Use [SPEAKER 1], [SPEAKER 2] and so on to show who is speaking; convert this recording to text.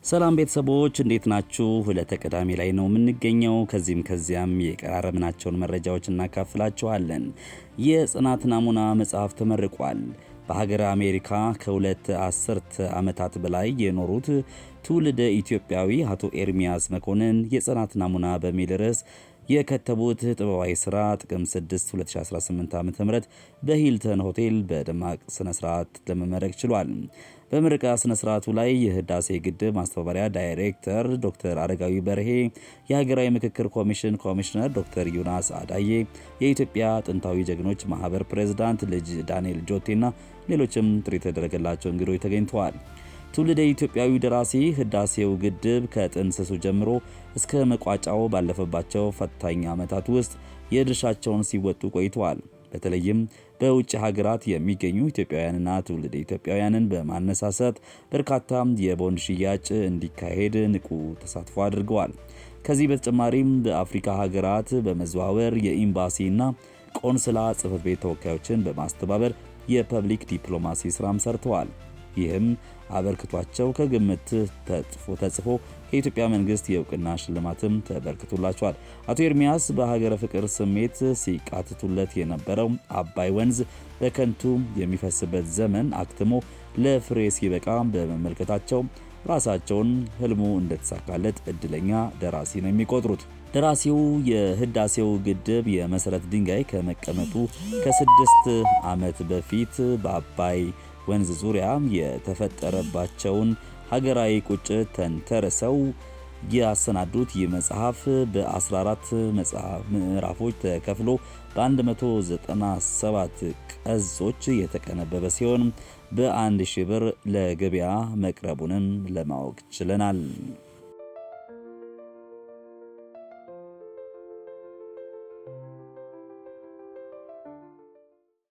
[SPEAKER 1] ሰላም ቤተሰቦች እንዴት ናችሁ? ለተቀዳሚ ላይ ነው የምንገኘው። ከዚያም የቀራረብናቸውን መረጃዎች እናካፍላችኋለን። የጽናት ናሙና መጽሐፍ ተመርቋል። በሀገረ አሜሪካ ከሁለት አስርት ዓመታት በላይ የኖሩት ትውልደ ኢትዮጵያዊ አቶ ኤርሚያስ መኮንን የጽናት ናሙና በሚል ርዕስ የከተቡት ጥበባዊ ሥራ ጥቅምት 6 2018 ዓ.ም በሂልተን ሆቴል በደማቅ ስነ ስርዓት ለመመረቅ ችሏል። በምረቃ ስነ ስርዓቱ ላይ የህዳሴ ግድብ ማስተባበሪያ ዳይሬክተር ዶክተር አረጋዊ በርሄ፣ የሀገራዊ ምክክር ኮሚሽን ኮሚሽነር ዶክተር ዮናስ አዳዬ፣ የኢትዮጵያ ጥንታዊ ጀግኖች ማህበር ፕሬዝዳንት ልጅ ዳንኤል ጆቴና ሌሎችም ጥሪ የተደረገላቸው እንግዶች ተገኝተዋል። ትውልደ ኢትዮጵያዊ ደራሲ ህዳሴው ግድብ ከጥንስሱ ጀምሮ እስከ መቋጫው ባለፈባቸው ፈታኝ ዓመታት ውስጥ የድርሻቸውን ሲወጡ ቆይተዋል። በተለይም በውጭ ሀገራት የሚገኙ ኢትዮጵያውያንና ትውልደ ኢትዮጵያውያንን በማነሳሳት በርካታ የቦንድ ሽያጭ እንዲካሄድ ንቁ ተሳትፎ አድርገዋል። ከዚህ በተጨማሪም በአፍሪካ ሀገራት በመዘዋወር የኤምባሲና ቆንስላ ጽሕፈት ቤት ተወካዮችን በማስተባበር የፐብሊክ ዲፕሎማሲ ስራም ሰርተዋል። ይህም አበርክቷቸው ከግምት ተጽፎ ከኢትዮጵያ መንግስት የእውቅና ሽልማትም ተበርክቶላቸዋል። አቶ ኤርሚያስ በሀገረ ፍቅር ስሜት ሲቃትቱለት የነበረው አባይ ወንዝ በከንቱ የሚፈስበት ዘመን አክትሞ ለፍሬ ሲበቃ በመመልከታቸው ራሳቸውን ህልሙ እንደተሳካለት እድለኛ ደራሲ ነው የሚቆጥሩት። ደራሲው የህዳሴው ግድብ የመሰረት ድንጋይ ከመቀመጡ ከ6 ዓመት በፊት በአባይ ወንዝ ዙሪያ የተፈጠረባቸውን ሀገራዊ ቁጭት ተንተርሰው ያሰናዱት ይህ መጽሐፍ በ14 ምዕራፎች ተከፍሎ በ197 ቀጾች የተቀነበበ ሲሆን በ1000 ብር ለገበያ መቅረቡንም ለማወቅ ችለናል።